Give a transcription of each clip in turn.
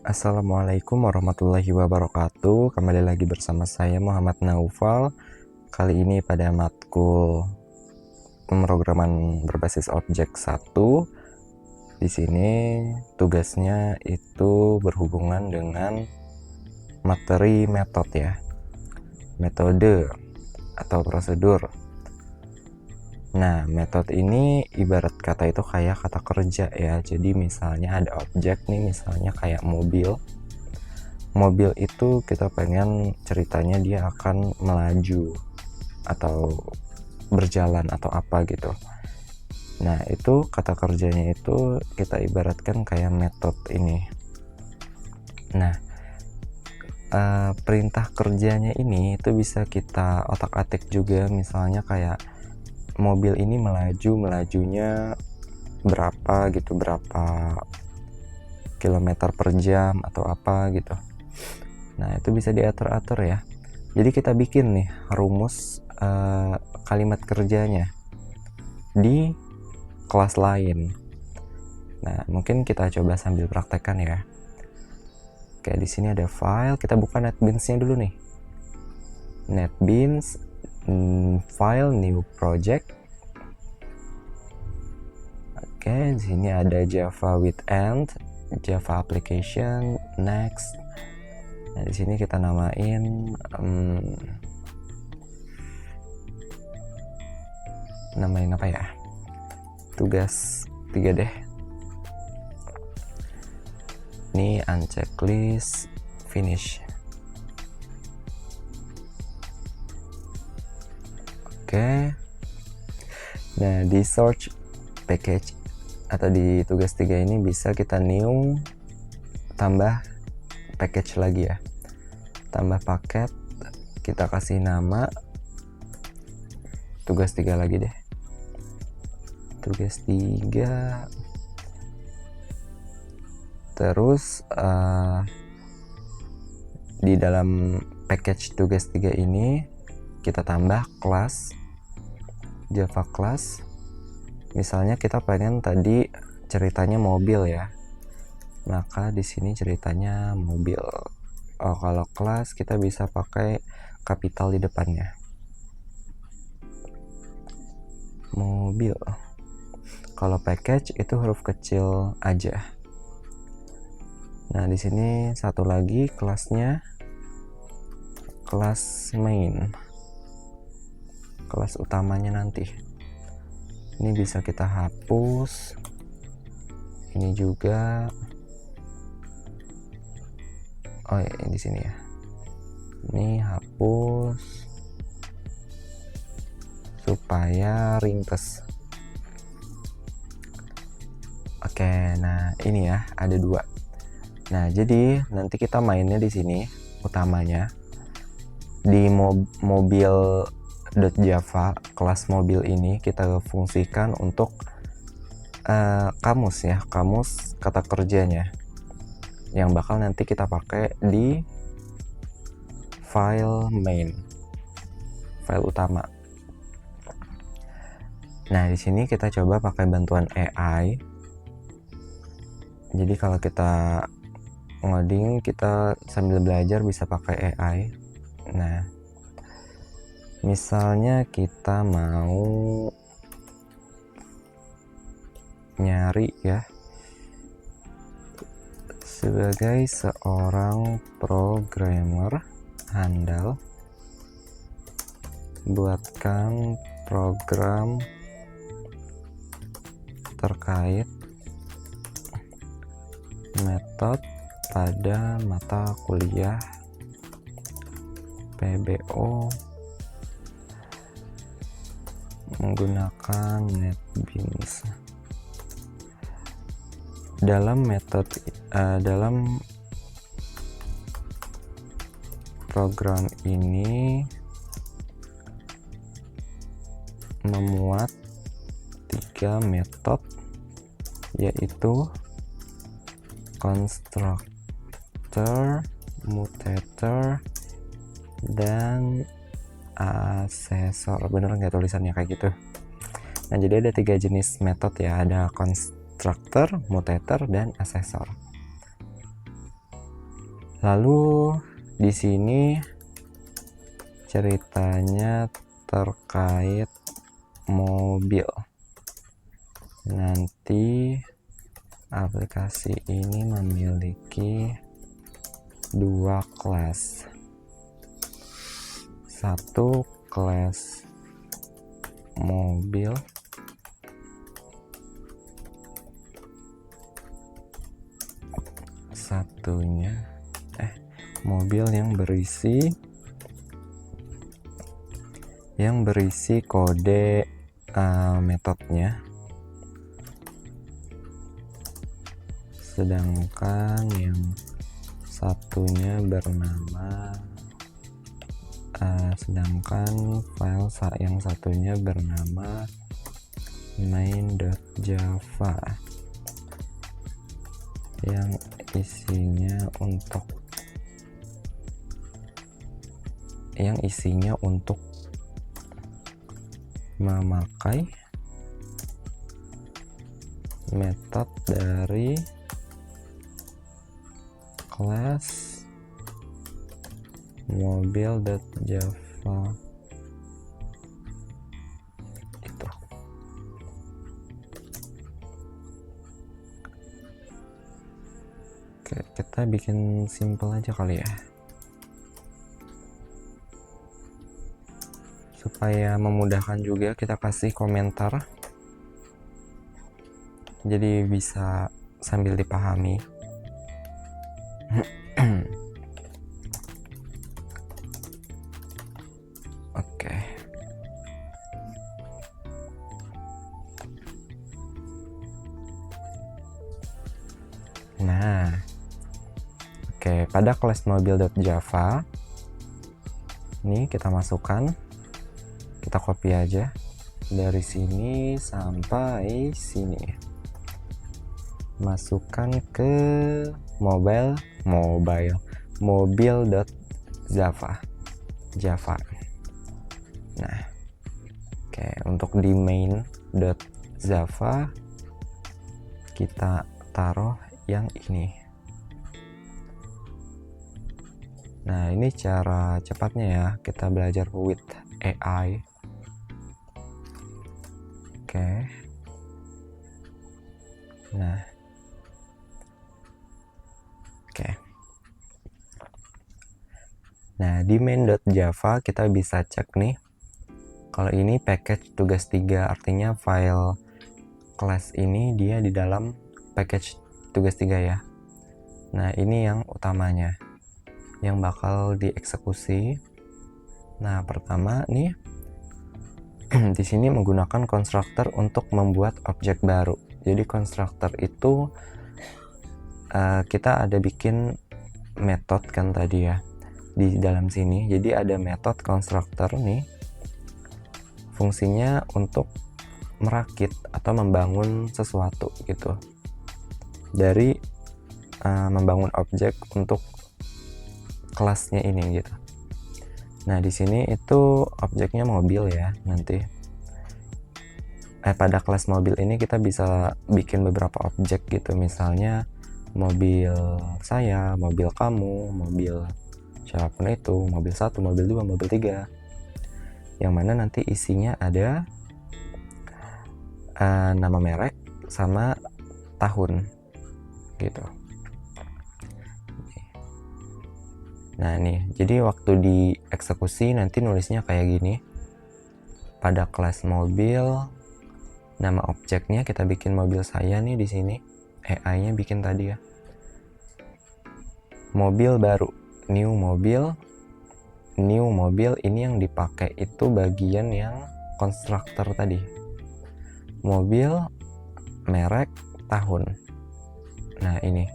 Assalamualaikum warahmatullahi wabarakatuh. Kembali lagi bersama saya Muhammad Naufal. Kali ini pada matkul pemrograman berbasis objek 1. Di sini tugasnya itu berhubungan dengan materi metode ya. Metode atau prosedur. Nah, metode ini ibarat kata itu kayak kata kerja ya. Jadi misalnya ada objek nih, misalnya kayak mobil. Mobil itu kita pengen ceritanya dia akan melaju atau berjalan atau apa gitu. Nah, itu kata kerjanya itu kita ibaratkan kayak metode ini. Nah, perintah kerjanya ini itu bisa kita otak-atik juga, misalnya kayak mobil ini melajunya berapa gitu, berapa kilometer per jam atau apa gitu. Nah, itu bisa diatur-atur ya. Jadi kita bikin nih rumus kalimat kerjanya di kelas lain. Nah, mungkin kita coba sambil praktekkan ya. Oke, di sini ada file, kita buka NetBeans-nya dulu nih. NetBeans, file, new project. Oke, di sini ada Java with end, Java application, next. Nah, di sini kita namain apa ya? Tugas 3 deh. Ini unchecklist, finish. Oke. Nah, di search package atau di tugas 3 ini bisa kita new tambah package lagi ya. Tambah paket, kita kasih nama tugas 3 lagi deh. Tugas 3. Terus di dalam package tugas 3 ini kita tambah kelas Java class. Misalnya kita pengen tadi ceritanya mobil ya, maka di sini ceritanya mobil. Kalau kelas kita bisa pakai kapital di depannya, mobil. Kalau package itu huruf kecil aja. Nah, di sini satu lagi kelasnya, kelas main, kelas utamanya nanti. Ini bisa kita hapus. Ini juga. Oh ya, di sini ya. Ini hapus supaya ringkes. Oke, nah ini ya ada 2. Nah, jadi nanti kita mainnya di sini utamanya di mobil.java kelas mobil ini kita fungsikan untuk kamus ya, kamus kata kerjanya yang bakal nanti kita pakai di file main, file utama. Nah, di sini kita coba pakai bantuan AI. Jadi kalau kita ngoding, kita sambil belajar bisa pakai AI. Nah, misalnya kita mau nyari ya, sebagai seorang programmer handal, buatkan program terkait metode pada mata kuliah PBO menggunakan NetBeans. Dalam metode dalam program ini memuat 3 metode, yaitu constructor, mutator, dan asesor. Bener nggak tulisannya kayak gitu? Nah, jadi ada 3 jenis metode ya, ada constructor, mutator, dan asesor. Lalu di sini ceritanya terkait mobil. Nanti aplikasi ini memiliki dua kelas. Satu kelas mobil, satunya mobil yang berisi kode metodenya, sedangkan yang satunya bernama yang satunya bernama main.java yang isinya untuk memakai metode dari kelas mobil.java itu. Oke, kita bikin simple aja kali ya, supaya memudahkan juga. Kita kasih komentar jadi bisa sambil dipahami. Oke. Nah, oke, pada kelas mobil.java ini kita masukkan, kita copy aja dari sini sampai sini, masukkan ke mobil.java. Nah, oke, untuk di main.java kita taruh yang ini. Nah, ini cara cepatnya ya, kita belajar with AI. Oke. Nah, oke. Nah, di main.java kita bisa cek nih, kalau ini package tugas 3, artinya file kelas ini dia di dalam package tugas 3 ya. Nah, ini yang utamanya yang bakal dieksekusi. Nah, pertama nih di sini menggunakan konstruktor untuk membuat objek baru. Jadi konstruktor itu kita ada bikin metode kan tadi ya di dalam sini. Jadi ada metode konstruktor nih, fungsinya untuk merakit atau membangun sesuatu gitu, dari membangun objek untuk kelasnya ini gitu. Nah, di sini itu objeknya mobil ya. Nanti pada kelas mobil ini kita bisa bikin beberapa objek gitu, misalnya mobil saya, mobil kamu, mobil siapapun itu, mobil 1, mobil 2, mobil 3, yang mana nanti isinya ada nama merek sama tahun gitu. Nah, nih, jadi waktu dieksekusi nanti nulisnya kayak gini. Pada kelas mobil, nama objeknya kita bikin mobil saya nih di sini. AI-nya bikin tadi ya. Mobil baru, new mobil ini yang dipakai itu bagian yang konstruktor tadi. Mobil, merek, tahun. Nah, ini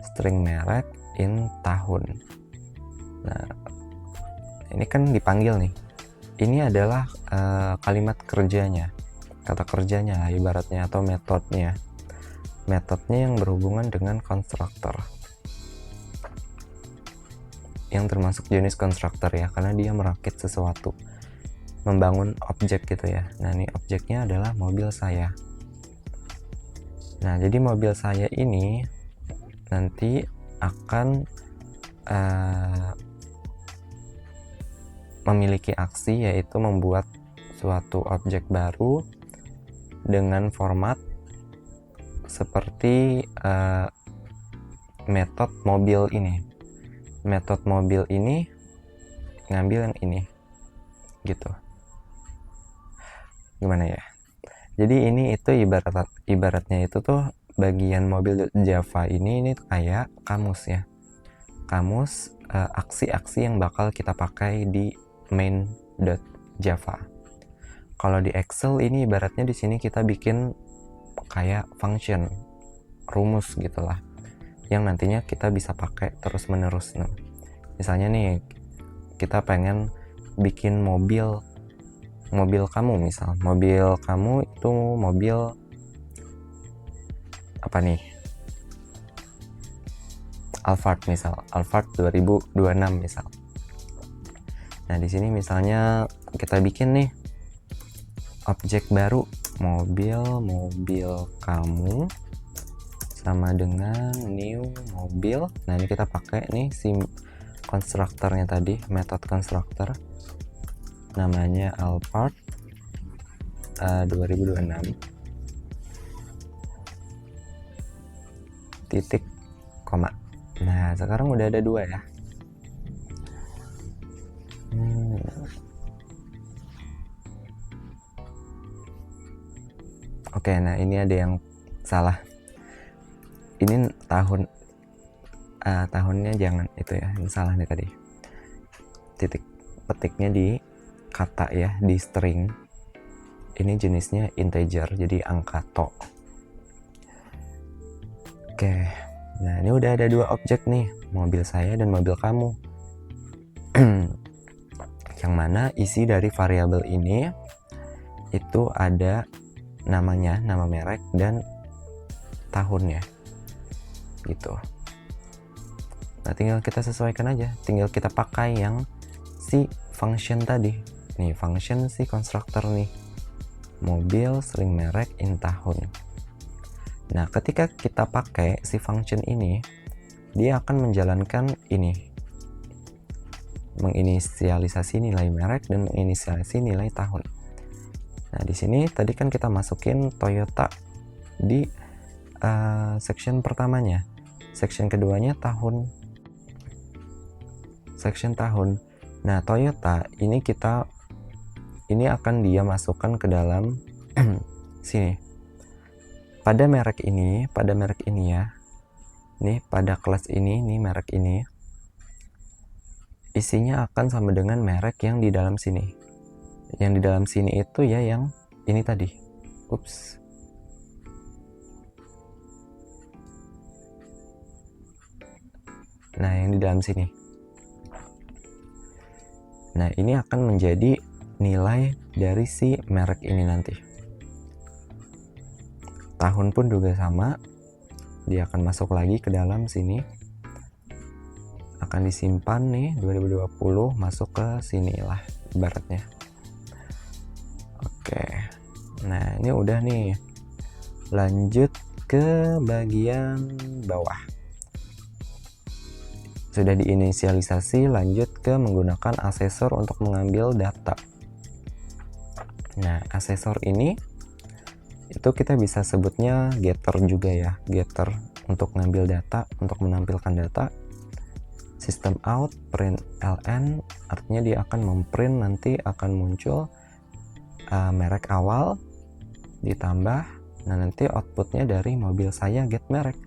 string merek in tahun. Nah, ini kan dipanggil nih. Ini adalah kalimat kerjanya, kata kerjanya lah ibaratnya, atau metodenya. Metodenya yang berhubungan dengan konstruktor, yang termasuk jenis konstruktor ya, karena dia merakit sesuatu, membangun objek gitu ya. Nah, ini objeknya adalah mobil saya. Nah, jadi mobil saya ini nanti akan memiliki aksi, yaitu membuat suatu objek baru dengan format seperti metode mobil ini. Metode mobil ini ngambil yang ini gitu. Gimana ya? Jadi ini itu ibaratnya itu tuh bagian mobil Java ini kayak kamus ya. Kamus aksi-aksi yang bakal kita pakai di main.java. Kalau di Excel ini ibaratnya di sini kita bikin kayak function, rumus gitulah, yang nantinya kita bisa pakai terus menerus. Nah, misalnya nih kita pengen bikin mobil kamu, misal mobil kamu itu mobil apa nih, Alphard misal, Alphard 2026 misal. Nah di sini misalnya kita bikin nih objek baru, mobil kamu sama dengan new mobil. Nah ini kita pakai nih si konstruktornya tadi, metode konstruktor namanya Alphard 2026 titik koma. Nah sekarang udah ada 2 ya. Oke, nah ini ada yang salah. Ini tahunnya jangan itu ya, ini salah nih tadi. Titik petiknya di kata ya, di string. Ini jenisnya integer, jadi angka to. Oke, nah ini udah ada 2 objek nih, mobil saya dan mobil kamu. Yang mana isi dari variabel ini itu ada namanya, nama merek dan tahunnya gitu. Nah tinggal kita sesuaikan aja, tinggal kita pakai yang si function tadi nih, function si konstruktor nih, mobil string merek in tahun. Nah ketika kita pakai si function ini, dia akan menjalankan ini, menginisialisasi nilai merek dan menginisialisasi nilai tahun. Nah di sini tadi kan kita masukin Toyota di section pertamanya, section keduanya tahun, section tahun. Nah Toyota ini akan dia masukkan ke dalam sini pada merek ini ya, nih pada kelas ini nih, merek ini isinya akan sama dengan merek yang di dalam sini. Yang di dalam sini itu ya yang ini tadi. Ups. Nah yang di dalam sini. Nah ini akan menjadi nilai dari si merek ini nanti. Tahun pun juga sama, dia akan masuk lagi ke dalam sini, akan disimpan nih 2020 masuk ke sini lah ibaratnya. Oke, nah ini udah nih, lanjut ke bagian bawah. Sudah diinisialisasi, lanjut ke menggunakan asesor untuk mengambil data. Nah asesor ini itu kita bisa sebutnya getter juga ya, getter untuk ngambil data, untuk menampilkan data. System out print ln, artinya dia akan memprint, nanti akan muncul merek awal ditambah, nah nanti outputnya dari mobil saya get merek.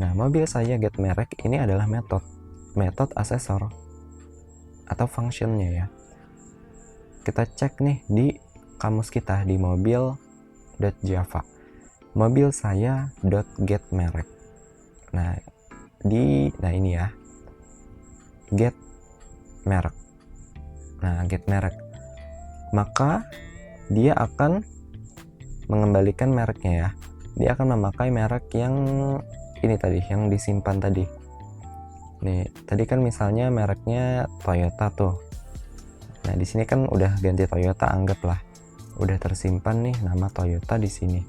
Nah mobil saya get merek ini adalah metode asesor atau functionnya ya. Kita cek nih di kamus kita di mobil.java, mobil saya .get merek. Nah ini ya, get merek. Nah get merek, maka dia akan mengembalikan mereknya ya. Dia akan memakai merek yang ini tadi, yang disimpan tadi. Nih, tadi kan misalnya mereknya Toyota tuh. Nah, di sini kan udah ganti Toyota, anggaplah. Udah tersimpan nih nama Toyota di sini.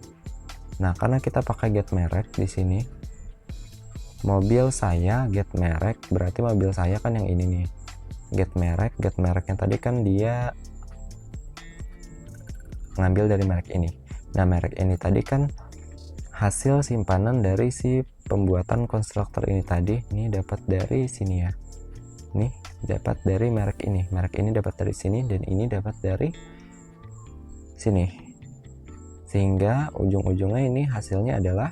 Nah, karena kita pakai get merek di sini, mobil saya get merek, berarti mobil saya kan yang ini nih, get mereknya tadi kan dia ngambil dari merek ini. Nah, merek ini tadi kan hasil simpanan dari si pembuatan konstruktor ini tadi. Ini dapat dari sini ya, nih dapat dari merek ini dapat dari sini, dan ini dapat dari sini, sehingga ujung-ujungnya ini hasilnya adalah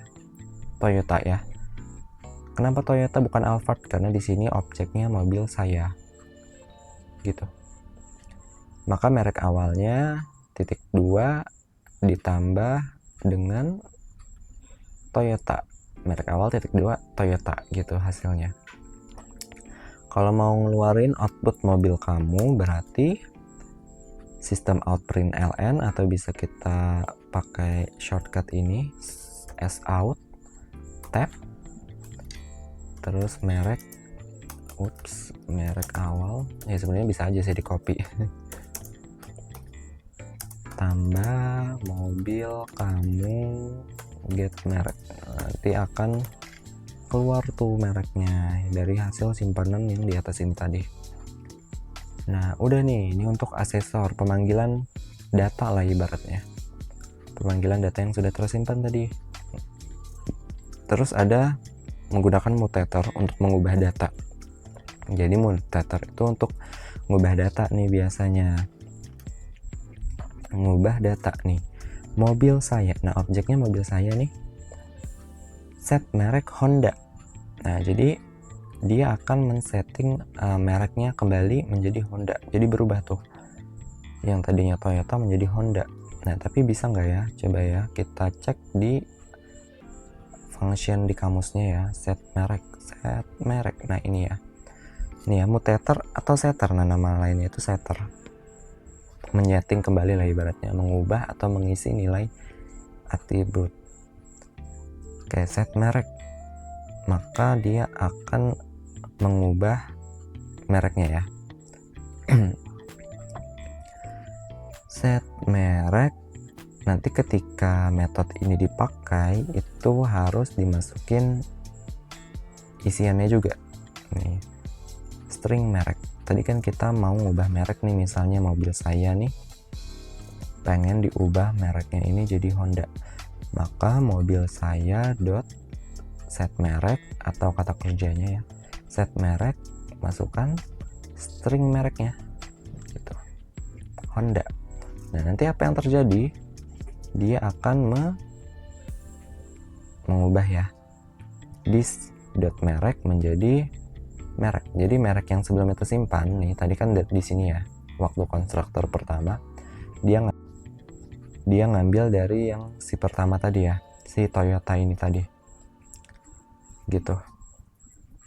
Toyota ya. Kenapa Toyota bukan Alphard? Karena di sini objeknya mobil saya gitu. Maka merek awalnya titik 2 ditambah dengan Toyota, merek awal titik 2 Toyota gitu hasilnya. Kalau mau ngeluarin output mobil kamu, berarti sistem out print ln, atau bisa kita pakai shortcut ini sout tab, terus merek awal ya, sebenarnya bisa aja sih di copy tambah mobil kamu get merek, nanti akan keluar tuh mereknya dari hasil simpanan yang di atas ini tadi. Nah udah nih, ini untuk asesor pemanggilan data lah ibaratnya, pemanggilan data yang sudah tersimpan tadi. Terus ada menggunakan mutator untuk mengubah data. Jadi mutator itu untuk mengubah data nih, biasanya mengubah data nih mobil saya. Nah objeknya mobil saya nih, set merek Honda. Nah jadi dia akan men-setting mereknya kembali menjadi Honda, jadi berubah tuh yang tadinya Toyota menjadi Honda. Nah tapi bisa nggak ya, coba ya kita cek di function di kamusnya ya, set merek. Nah ini ya, mutator atau setter. Nah nama lainnya itu setter, menyeting kembali lah ibaratnya, mengubah atau mengisi nilai atribut. Kayak set merek, maka dia akan mengubah mereknya ya. Set merek, nanti ketika metode ini dipakai itu harus dimasukin isiannya juga nih, string merek. Tadi kan kita mau ngubah merek nih, misalnya mobil saya nih pengen diubah mereknya ini jadi Honda, maka mobil saya dot set merek, atau kata kerjanya ya set merek, masukkan string mereknya gitu, Honda. Nah nanti apa yang terjadi, dia akan mengubah ya this dot merek menjadi merek. Jadi merek yang sebelumnya tersimpan nih tadi kan di sini ya, waktu konstruktor pertama dia ngambil dari yang si pertama tadi ya, si Toyota ini tadi gitu.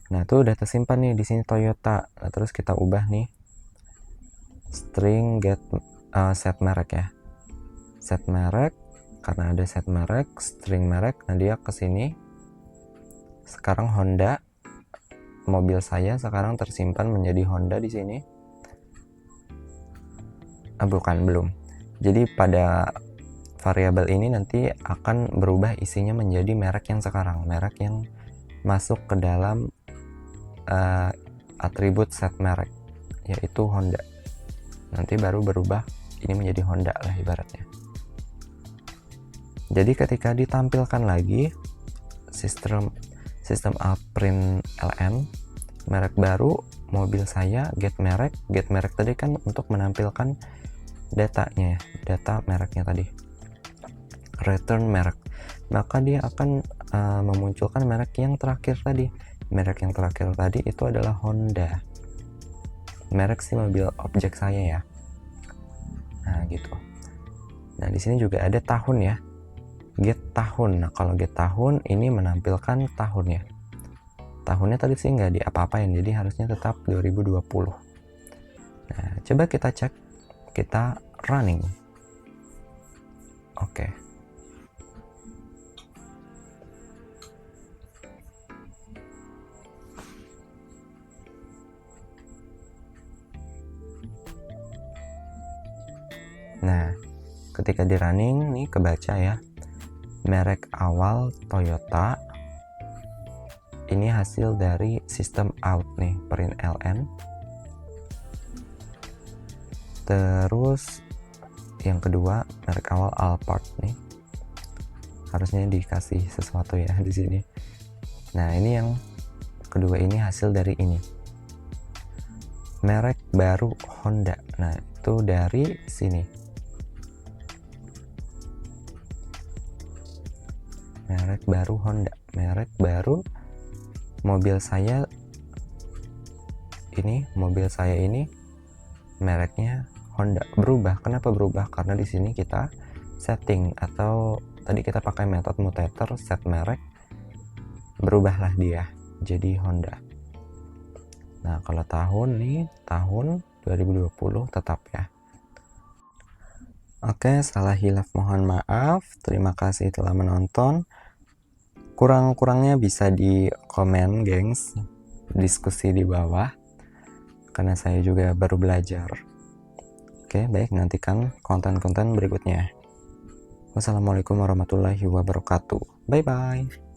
Nah itu udah tersimpan nih di sini Toyota. Nah, terus kita ubah nih string get set merek ya, set merek, karena ada set merek string merek. Nah dia ke sini sekarang Honda, mobil saya sekarang tersimpan menjadi Honda di sini. Belum. Jadi pada variabel ini nanti akan berubah isinya menjadi merek yang sekarang, merek yang masuk ke dalam atribut set merek, yaitu Honda. Nanti baru berubah ini menjadi Honda lah ibaratnya. Jadi ketika ditampilkan lagi sistem out print ln merek baru mobil saya get merek tadi kan untuk menampilkan datanya, data mereknya tadi, return merek, maka dia akan memunculkan merek yang terakhir tadi. Merek yang terakhir tadi itu adalah Honda, merek si mobil objek saya ya. Nah gitu. Nah di sini juga ada tahun ya, get tahun. Nah kalau get tahun ini menampilkan tahun ya, tahunnya tadi sih nggak diapa-apain, jadi harusnya tetap 2020. Nah coba kita cek, kita running. Oke. Nah ketika di running nih kebaca ya, merek awal Toyota, ini hasil dari sistem out nih, print ln. Terus yang kedua, merek awal Alphard nih. Harusnya dikasih sesuatu ya di sini. Nah, ini yang kedua ini hasil dari ini. Merek baru Honda. Nah, itu dari sini. Merek baru Honda. Merek baru mobil saya ini mereknya Honda. Berubah. Kenapa berubah? Karena di sini kita setting, atau tadi kita pakai metode mutator set merek, berubahlah dia jadi Honda. Nah, kalau tahun nih, tahun 2020 tetap ya. Oke, salah hilaf mohon maaf. Terima kasih telah menonton. Kurang-kurangnya bisa di komen, gengs, diskusi di bawah, karena saya juga baru belajar. Oke, baik, nantikan konten-konten berikutnya. Wassalamualaikum warahmatullahi wabarakatuh. Bye-bye.